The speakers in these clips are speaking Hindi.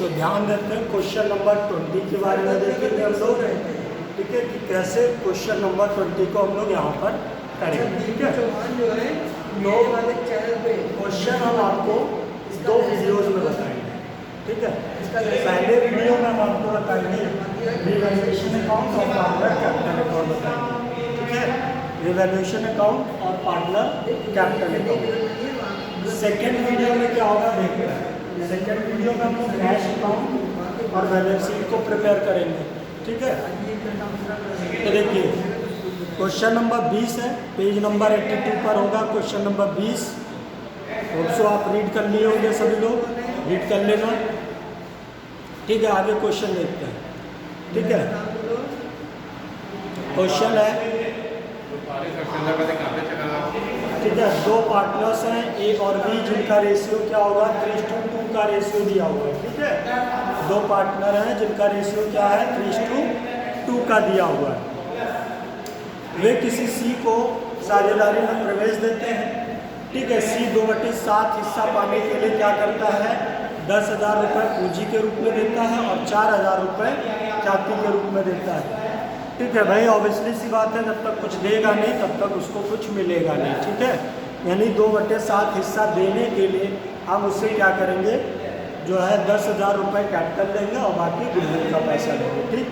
तो ध्यान देते हैं क्वेश्चन नंबर 20 के बारे में देखेंगे हम लोग, ठीक है, कि कैसे क्वेश्चन नंबर 20 को हम लोग यहाँ पर करेंगे। ठीक है, जो है नौ वाले चैनल पे क्वेश्चन हम आपको 2 वीडियोज़ में बताएंगे। ठीक है, पहले वीडियो में हम आपको बताएंगे रिवैल्यूएशन अकाउंट और पार्टनर कैपिटल अकाउंट बताएंगे। ठीक है, रिवैल्यूएशन अकाउंट और partner capital account. Second video में क्या होगा देखते हैं। सेकेंड वीडियो में हम लोग कैश अकाउंट और बैलेंस शीट को प्रिपेयर करेंगे। ठीक है, तो देखिए क्वेश्चन नंबर 20 है, पेज नंबर 82 पर होगा क्वेश्चन नंबर 20। ऑल्सो आप रीड कर लिए होंगे, सभी लोग रीड कर लेना। ठीक है, आगे क्वेश्चन देखते हैं। ठीक है, क्वेश्चन है, ठीक है, 2 पार्टनर्स हैं ए और बी जिनका रेशियो क्या होगा 3:2 का रेशियो दिया हुआ है। ठीक है, 2 पार्टनर हैं जिनका रेशियो क्या है 3:2 का दिया हुआ है। वे किसी सी को साझेदारी में प्रवेश देते हैं। ठीक है, सी 2/7 हिस्सा पाने के लिए क्या करता है 10,000 रुपये पूंजी के रूप में देता है और 4,000 रुपये ख्याति के रूप में देता है। ठीक है भाई, ऑब्वियसली सी बात है, जब तक कुछ देगा नहीं तब तक उसको कुछ मिलेगा नहीं। ठीक है, यानी 2/7 हिस्सा देने के लिए हम उससे क्या करेंगे जो है 10,000 रुपये कैपिटल देंगे और बाकी गुडविल का पैसा लेंगे। ठीक,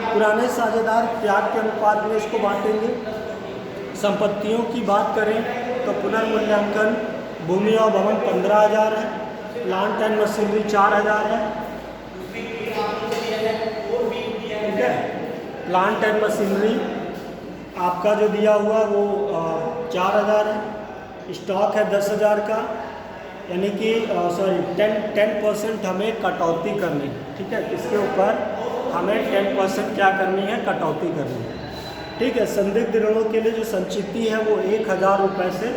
पुराने साझेदार त्याग के अनुपात में इसको बांटेंगे। संपत्तियों की बात करें तो पुनर्मूल्यांकन भूमि और भवन 15,000 है, प्लांट एंड मशीनरी 4,000 है। ठीक है, प्लांट एंड मशीनरी आपका जो दिया हुआ वो 4,000 है। स्टॉक है 10,000 का, यानी कि 10% हमें कटौती करनी है। ठीक है, इसके ऊपर हमें 10% क्या करनी है कटौती करनी है। ठीक है, संदिग्ध ऋणों के लिए जो संचिति है वो 1,000 रुपये से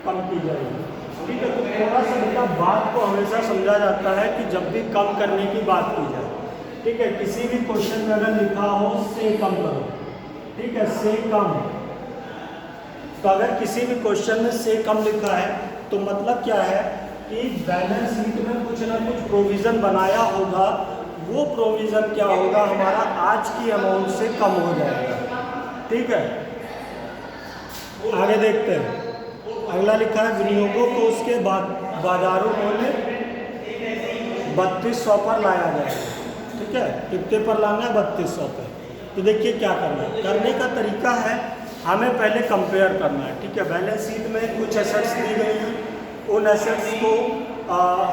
कम की जाएगी। ठीक है, तो थोड़ा सा बेटा बात को हमेशा समझा जाता है कि जब भी कम करने की बात की जाए, ठीक है, किसी भी क्वेश्चन में अगर लिखा हो से कम करो, ठीक है, से कम, तो अगर किसी भी क्वेश्चन में से कम लिखा है तो मतलब क्या है कि बैलेंस शीट में कुछ ना कुछ प्रोविज़न बनाया होगा, वो प्रोविज़न क्या होगा हमारा आज की अमाउंट से कम हो जाएगा। ठीक है, आगे देखते हैं। अगला लिखा है विनियोगों को उसके बाजारों मूल्य 3200 पर लाया जाएगा। ठीक है, कितने पर लाना है 3200 पर। तो देखिए क्या करना है, करने का तरीका है हमें पहले कंपेयर करना है। ठीक है, बैलेंस शीट में कुछ एसेट्स दी गई हैं, उन एसेट्स को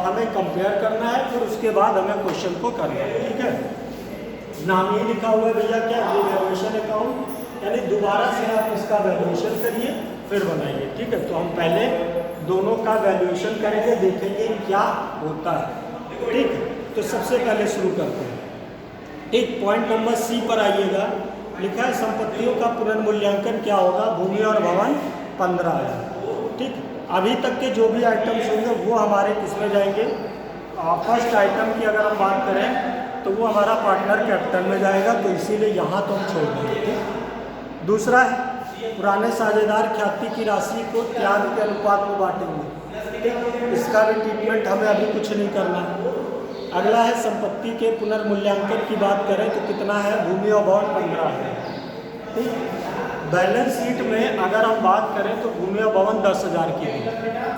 हमें कंपेयर करना है, फिर उसके बाद हमें क्वेश्चन को करना है। ठीक है, नाम ही लिखा हुआ है भैया क्या रिवैल्यूएशन अकाउंट, यानी दोबारा से आप इसका वैल्यूएशन करिए फिर बनाइए। ठीक है, तो हम पहले दोनों का वैल्यूएशन करेंगे, देखेंगे क्या होता है। ठीक है, तो सबसे पहले शुरू करते हैं। एक पॉइंट नंबर सी पर आइएगा, लिखा है संपत्तियों का पुनर्मूल्यांकन क्या होगा भूमि और भवन 15,000। ठीक, अभी तक के जो भी आइटम्स होंगे वो हमारे किस में जाएंगे, फर्स्ट आइटम की अगर हम बात करें तो वो हमारा पार्टनर कैपिटल में जाएगा, तो इसीलिए यहाँ तो हम छोड़ देंगे। ठीक, दूसरा है पुराने साझेदार ख्याति की राशि को त्याग के अनुपात में बांटेंगे। ठीक, इसका भी ट्रीटमेंट हमें अभी कुछ नहीं करना है। अगला है संपत्ति के पुनर्मूल्यांकन की बात करें तो कितना है भूमि और भवन 15 है। ठीक, बैलेंस शीट में अगर हम बात करें तो भूमि और भवन 10,000 की दी।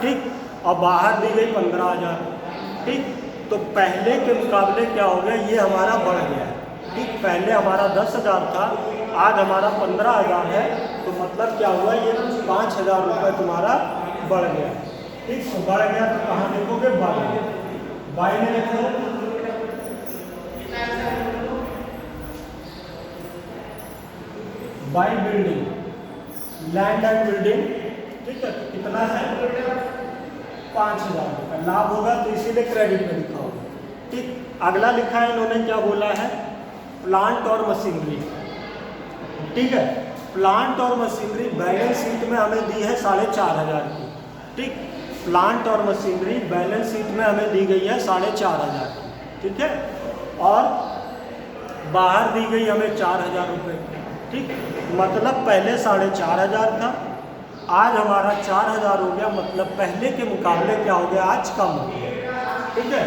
ठीक, और बाहर दी गई 15,000। ठीक, तो पहले के मुकाबले क्या हो गया, ये हमारा बढ़ गया है। ठीक, पहले हमारा 10,000 था, आज हमारा 15,000 है, तो मतलब क्या हुआ ये 5,000 रुपये तुम्हारा बढ़ गया। ठीक, तो बढ़ गया तो कहाँ देखोगे बाई में लिखो, by building land and building. ठीक है, तो कितना है 5,000 रुपये लाभ होगा, तो इसीलिए क्रेडिट में लिखा होगा। ठीक, अगला लिखा है इन्होंने क्या बोला है प्लांट और मशीनरी। ठीक है, प्लांट और मशीनरी बैलेंस शीट में हमें दी है 4,500 की। ठीक, प्लांट और मशीनरी बैलेंस शीट में हमें दी गई है 4,500 की। ठीक है, और बाहर दी गई हमें 4,000 रुपये। ठीक, मतलब पहले 4,500 था, आज हमारा 4,000 हो गया, मतलब पहले के मुकाबले क्या हो गया आज कम हो गया। ठीक है,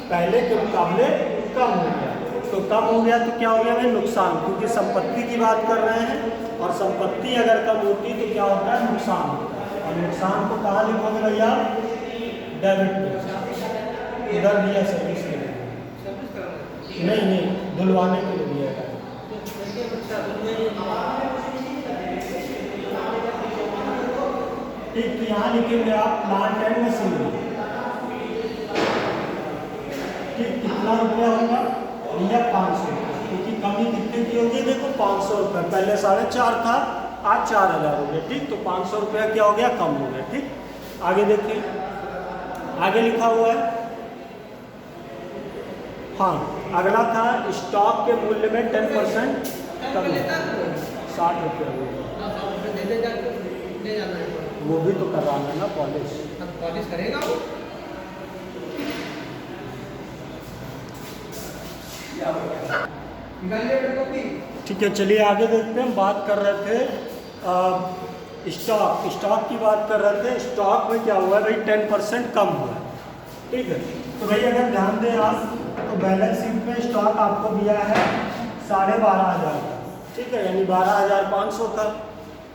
पहले के मुकाबले कम हो गया। तो कम हो गया तो क्या हो गया भाई? नुकसान, क्योंकि संपत्ति की बात कर रहे हैं और संपत्ति अगर कम होती तो क्या होता है? नुकसान होता है। और नुकसान को कहाँ लिखोगे भैया? डेबिट में। इधर दिया सर्विस के लिए, नहीं धुलवाने के लिए दिया है। ठीक, तो यहाँ लिखेंगे आप प्लांट एंड मशीनरी। ठीक, कितना रुपया होगा भैया? 500, क्योंकि कमी कितने की होगी? देखो 500 रुपये, पहले 4.5 था, आज 4000 हो गया। ठीक, तो 500 रुपया क्या हो गया? कम हो गया। ठीक, आगे देखिए, आगे लिखा हुआ है, हाँ अगला था स्टॉक के मूल्य में 10% कमी, 60 रुपया हो गया। वो भी तो करवाना है ना पॉलिश। पॉलिश करेगा वो। ठीक है, चलिए आगे देखते हैं। हम बात कर रहे थे स्टॉक की बात कर रहे थे। स्टॉक में क्या हुआ है भाई? 10% कम हुआ है। ठीक है, तो भाई अगर ध्यान दें आप तो बैलेंस शीट में स्टॉक आपको दिया है 12,500 का। ठीक है, यानी 12,500 का।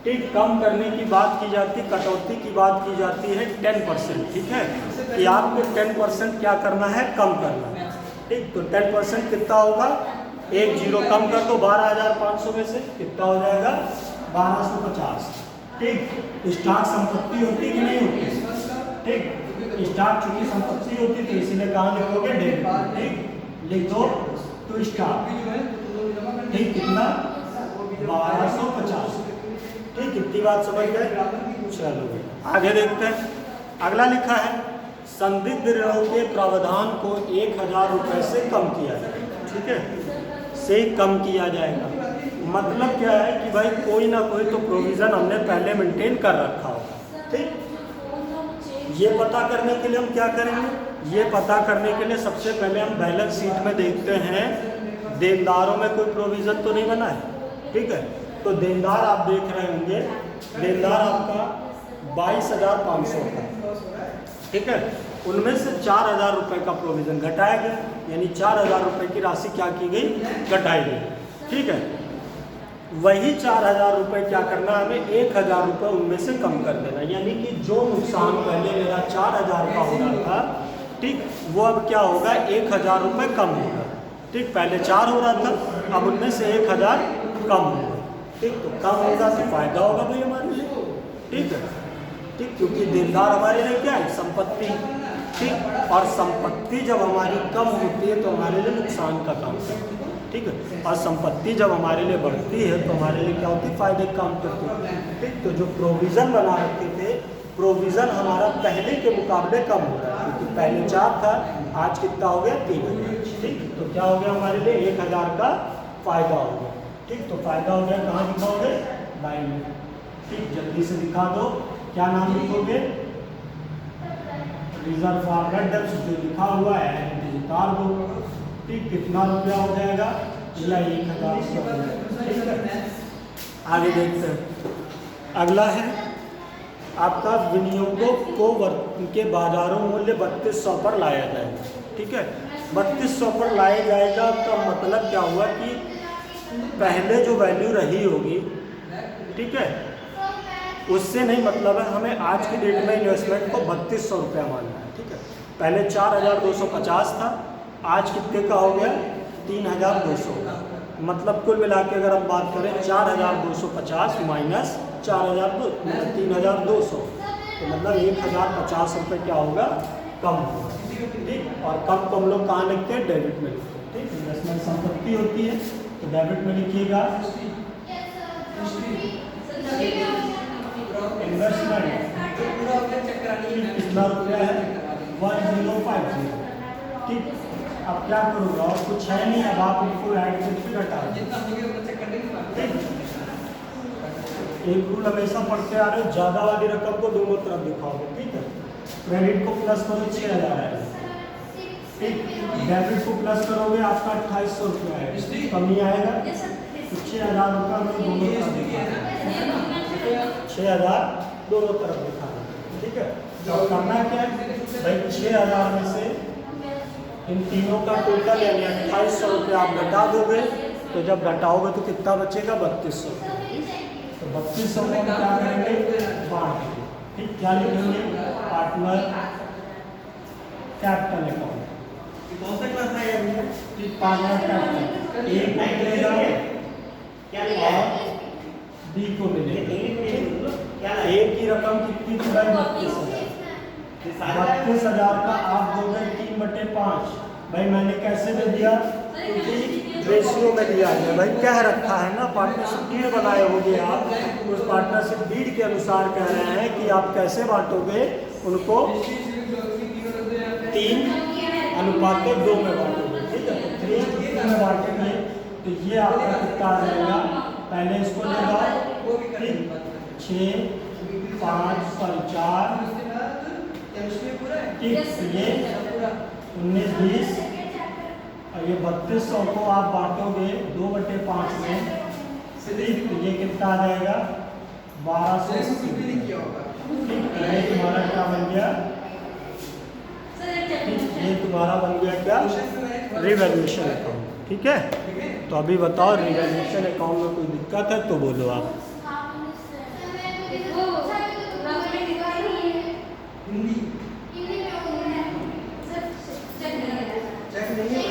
ठीक, कम करने की बात की जाती, कटौती की बात की जाती है 10%। ठीक है, कि आपको 10% क्या करना है? कम करना है। ठीक, तो 10% कितना होगा? 1 0 कम कर दो 12,500 में से, कितना हो जाएगा? 1250। ठीक, स्टॉक संपत्ति होती कि नहीं होती? ठीक, स्टॉक चूंकि संपत्ति होती तो इसीलिए कहाँ लिखोगे? डेबिट। ठीक, लिख दो तो स्टॉक। ठीक, कितना? 1250। ठीक, कितनी बात समझ गए? चलो आगे देखते हैं। अगला लिखा है संदिग्ध ऋणों के प्रावधान को 1000 रुपये से कम किया जाएगा। ठीक है, से कम किया जाएगा। मतलब क्या है कि भाई कोई ना कोई तो प्रोविज़न हमने पहले मेंटेन कर रखा होगा। ठीक, ये पता करने के लिए हम क्या करेंगे? ये पता करने के लिए सबसे पहले हम बैलेंस शीट में देखते हैं देनदारों में कोई प्रोविज़न तो नहीं बना है। ठीक है, तो देनदार आप देख रहे होंगे, देनदार आपका 22,500 का। ठीक है, उनमें से 4,000 रुपये का प्रोविज़न घटाया गया, यानी 4,000 रुपये की राशि क्या की गई? घटाई गई। ठीक है, वही 4,000 रुपये क्या करना, हमें 1,000 रुपये उनमें से कम कर देना। यानी कि जो नुकसान पहले मेरा 4,000 का हो रहा था, ठीक, वो अब क्या होगा? 1,000 रुपये कम होगा। ठीक, पहले 4 हो रहा था, अब उनमें से 1,000 कम होगा। ठीक, तो कम होगा तो फायदा होगा भाई हमारे लिए। ठीक है, ठीक, क्योंकि देनदार हमारे लिए क्या है? संपत्ति। ठीक, और संपत्ति जब हमारी कम होती है तो हमारे लिए नुकसान का काम करती है। ठीक है, और संपत्ति जब हमारे लिए बढ़ती है तो हमारे लिए क्या होती है? फायदे का काम करती है। ठीक, तो जो प्रोविज़न बना रखे थे, प्रोविज़न हमारा पहले के मुकाबले कम हो रहा है, क्योंकि पहले 4 था, आज कितना हो गया? 3,000। ठीक, तो क्या हो गया? हमारे लिए 1,000 का फायदा हो गया। ठीक, तो फायदा हो गया, कहाँ दिखाओगे? लाइन में। ठीक, जल्दी से दिखा दो, क्या नाम लिखोगे? रिजर्व फॉर्मेट डेब्ट जो लिखा हुआ है उतार दो। ठीक, कितना रुपया हो जाएगा? 1,000। ठीक है, आगे देखते हैं। अगला है आपका विनियोगों को के बाजारों मूल्य 3200 पर लाया जाएगा। ठीक है, 3200 पर लाया जाएगा तो मतलब क्या हुआ कि पहले जो वैल्यू रही होगी, ठीक है, उससे नहीं मतलब है, हमें आज की डेट में इन्वेस्टमेंट को 3200 रुपया मानना है। ठीक है, पहले 4,250 था, आज कितने का हो गया? 3,200 का। मतलब कुल मिला के अगर हम बात करें 4,250 माइनस 3,200, तो मतलब 1,050 रुपये क्या होगा? कम होगा। ठीक, और कम को हम लोग कहाँ लिखते हैं? डेबिट में लिखते हैं। ठीक, इन्वेस्टमेंट संपत्ति होती है तो डेबिट में लिखिएगा इन्वेस्टमेंट कितना रुपया है? 1050। ठीक, अब क्या करूँगा? और कुछ है नहीं, अब आप इनको ऐड करके घटा दो। एक रूल हमेशा पढ़ते आ रहे हो, ज़्यादा वाली रकम को दोनों तरफ दिखाओगे। ठीक है, क्रेडिट को प्लस करो 6,000 है। ठीक, डेबिट को प्लस करोगे आपका 2,800 रुपया है, कमी आएगा तो 6,000 रुपया में दोनों तरफ दिखा 6,000 दोनों तरफ दिखा। ठीक है, तो करना क्या है भाई? 6,000 में से इन तीनों का टोटल यानी 2800 रुपये आप घटा दोगे, तो जब घटाओगे तो कितना बचेगा? 3200। तो 3200 में क्या करेंगे? बांट देंगे। ठीक, क्या लिखेंगे? Partner capital account. कौन सा क्लास है यार? पार्टनर कैपिटल ए को मिलेगा और बी को मिलेगा। ए की रकम कितनी थी भाई? 32,000। 32,000 का आप दोगे 3/5। भाई मैंने कैसे दे दिया? क्योंकि रेशियो में दिया है भाई, कह रखा है ना, पार्टनरशिप डीड बनाए होगे आप, उस पार्टनरशिप डीड के अनुसार कह रहे हैं कि आप कैसे बांटोगे उनको? 3:2 में बांटोगे। ठीक है, तो 3:2 में बांटेंगे तो ये आपका कितना रहेगा? पहले इसको लेगा, ठीक, 6, 5, 4, ठीक, ये 19, 20 और ये 3200 को आप बांटोगे 2/5 में, ठीक, तो ये कितना रहेगा? 1280। ठीक, ये तुम्हारा क्या बन गया? ये तुम्हारा बन गया क्या? Revaluation account. ठीक है, तो अभी बताओ रिवैल्यूएशन अकाउंट में कोई दिक्कत है तो बोलो आप। हिंदी चेक नहीं है।